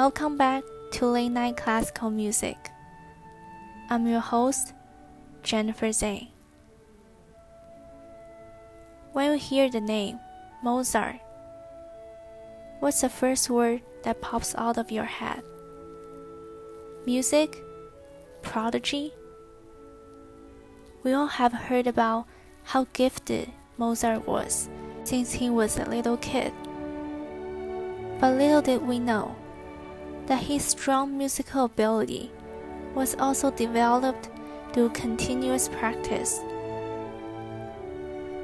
Welcome back to Late Night Classical Music. I'm your host, Jennifer Zhang. When you hear the name Mozart, what's the first word that pops out of your head? Music? Prodigy? We all have heard about how gifted Mozart was since he was a little kid. But little did we know that his strong musical ability was also developed through continuous practice.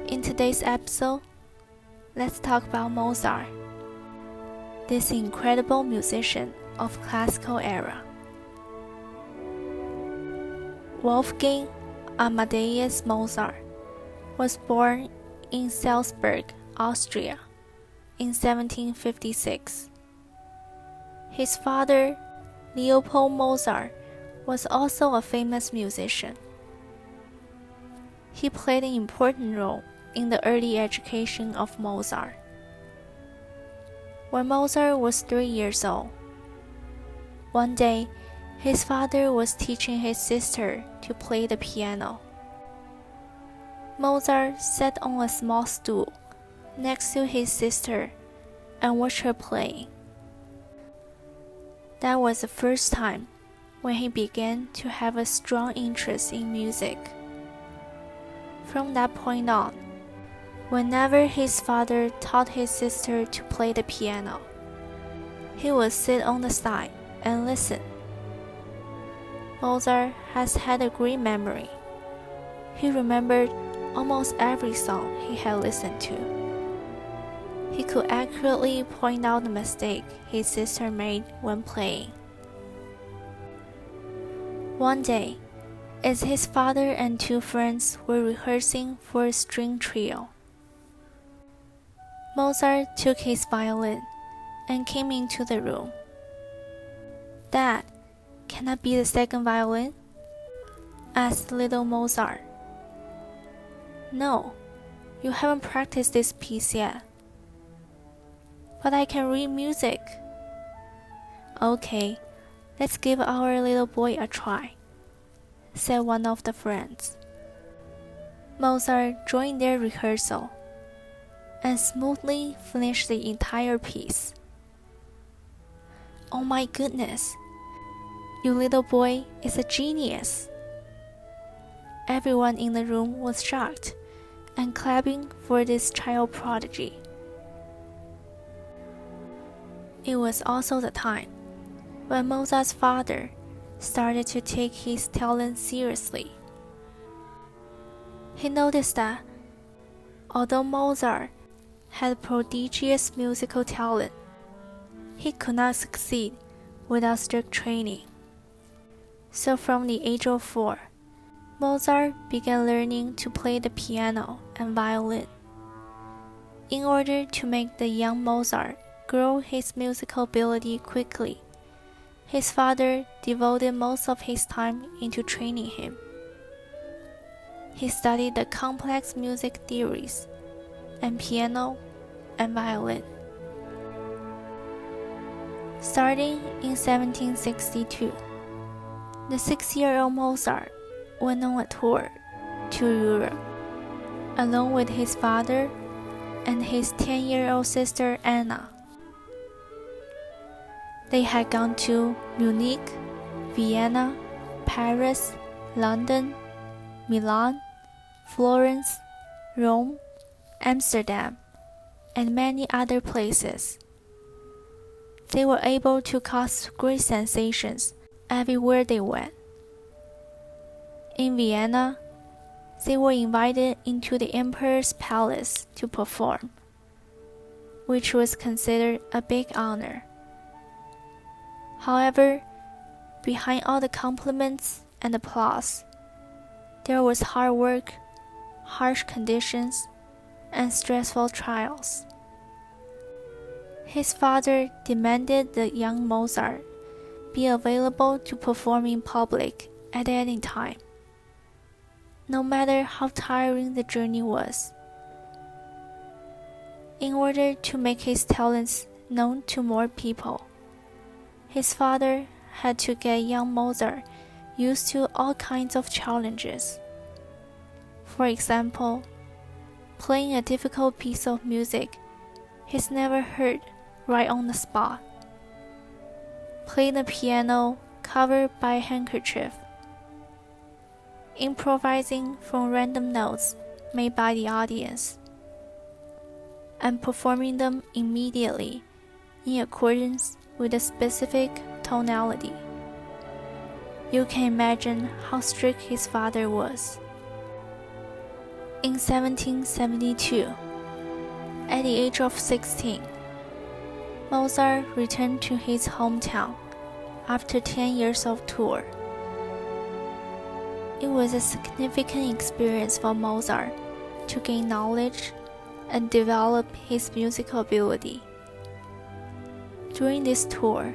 In today's episode, let's talk about Mozart, this incredible musician of classical era. Wolfgang Amadeus Mozart was born in Salzburg, Austria, in 1756. His father, Leopold Mozart, was also a famous musician. He played an important role in the early education of Mozart. When Mozart was 3 years old, one day his father was teaching his sister to play the piano. Mozart sat on a small stool next to his sister and watched her playing. That was the first time when he began to have a strong interest in music. From that point on, whenever his father taught his sister to play the piano, he would sit on the side and listen. Mozart has had a great memory. He remembered almost every song he had listened to. He could accurately point out the mistake his sister made when playing. One day, as his father and two friends were rehearsing for a string trio, Mozart took his violin and came into the room. "Dad, can I be the second violin?" asked little Mozart. "No, you haven't practiced this piece yet." "But I can read music." "Okay, let's give our little boy a try," said one of the friends. Mozart joined their rehearsal and smoothly finished the entire piece. "Oh my goodness, your little boy is a genius." Everyone in the room was shocked and clapping for this child prodigy. It was also the time when Mozart's father started to take his talent seriously. He noticed that although Mozart had prodigious musical talent, he could not succeed without strict training. So from the age of 4, Mozart began learning to play the piano and violin. In order to make the young Mozart grow his musical ability quickly, his father devoted most of his time into training him. He studied the complex music theories and piano and violin. Starting in 1762, the 6-year-old Mozart went on a tour to Europe, along with his father and his 10-year-old sister Anna. They had gone to Munich, Vienna, Paris, London, Milan, Florence, Rome, Amsterdam, and many other places. They were able to cause great sensations everywhere they went. In Vienna, they were invited into the emperor's palace to perform, which was considered a big honor. However, behind all the compliments and applause, there was hard work, harsh conditions, and stressful trials. His father demanded the young Mozart be available to perform in public at any time, no matter how tiring the journey was. In order to make his talents known to more people, His father had to get young Mozart used to all kinds of challenges. For example, playing a difficult piece of music he's never heard right on the spot. Playing the piano covered by a handkerchief. Improvising from random notes made by the audience. And performing them immediately in accordance with a specific tonality. You can imagine how strict his father was. In 1772, at the age of 16, Mozart returned to his hometown after 10 years of tour. It was a significant experience for Mozart to gain knowledge and develop his musical ability. During this tour,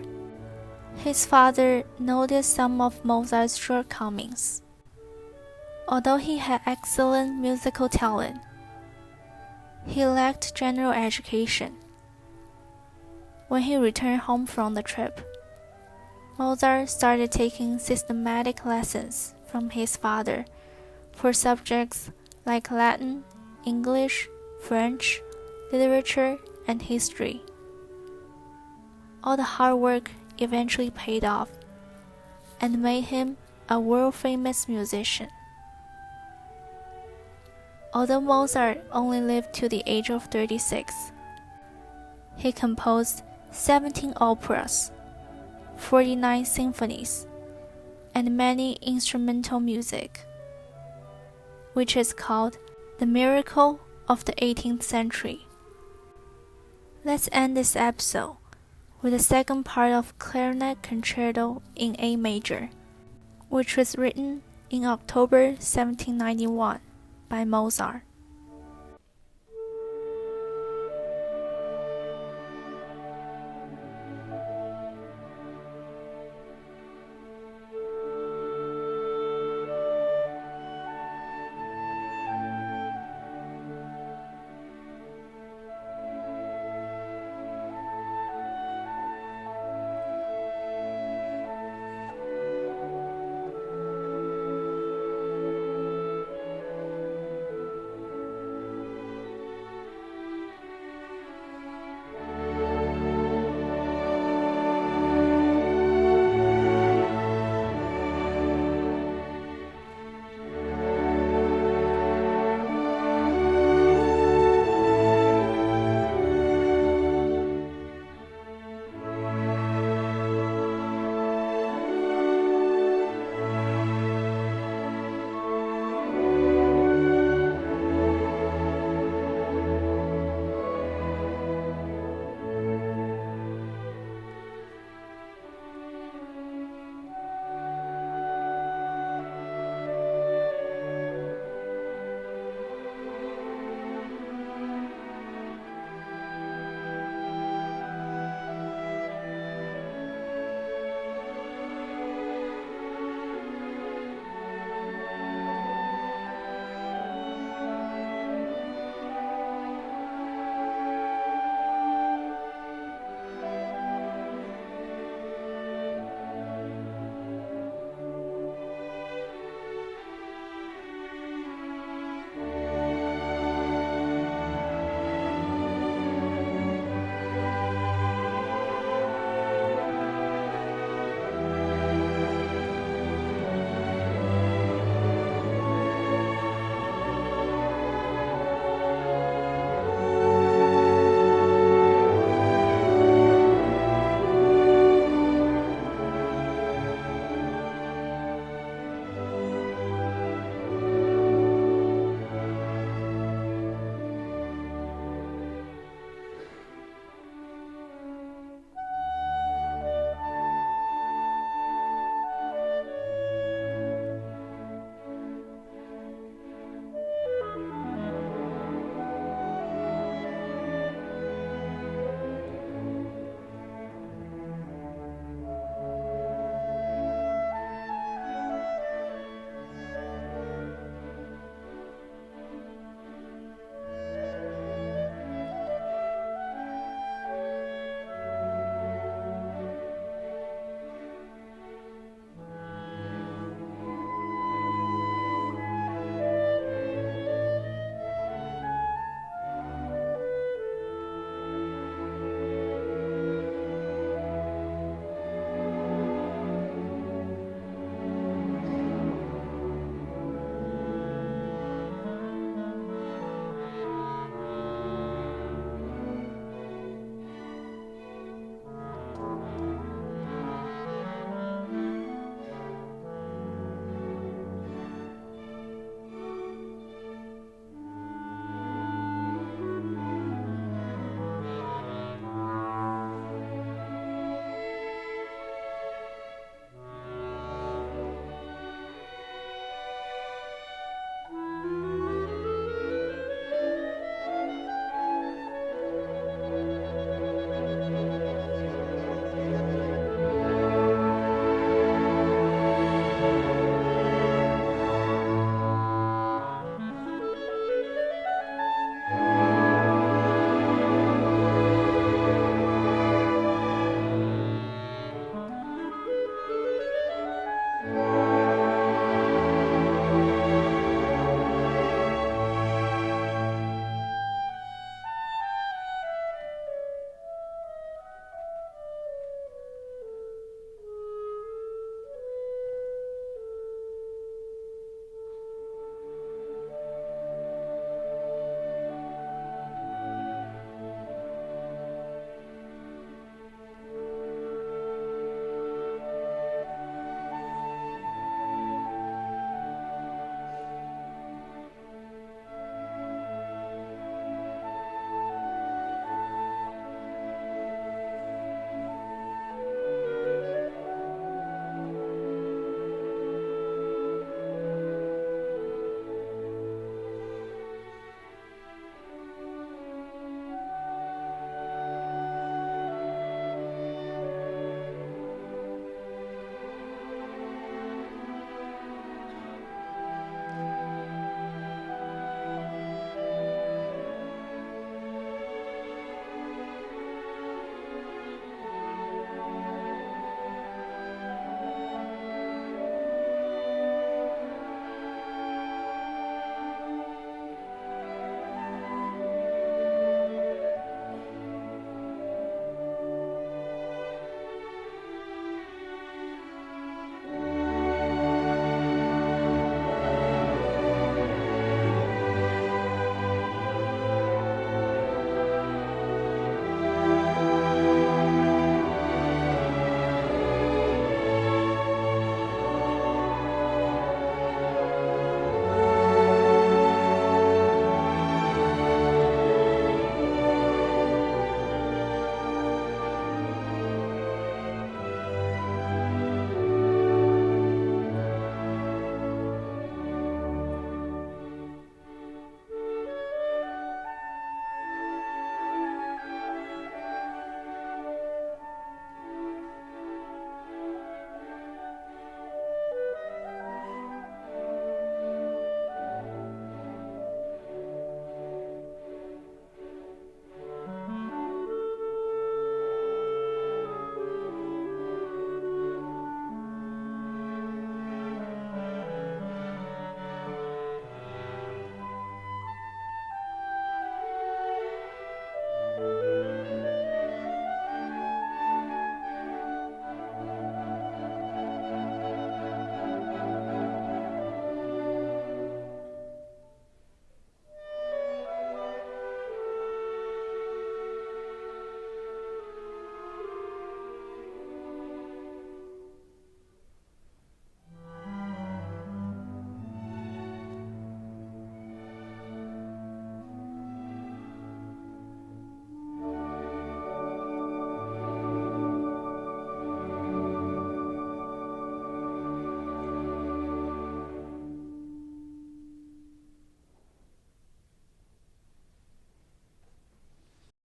his father noticed some of Mozart's shortcomings. Although he had excellent musical talent, he lacked general education. When he returned home from the trip, Mozart started taking systematic lessons from his father for subjects like Latin, English, French, literature, and history. All the hard work eventually paid off and made him a world-famous musician. Although Mozart only lived to the age of 36, he composed 17 operas, 49 symphonies, and many instrumental music, which is called the miracle of the 18th century. Let's end this episode with the second part of Clarinet Concerto in A major, which was written in October 1791 by Mozart.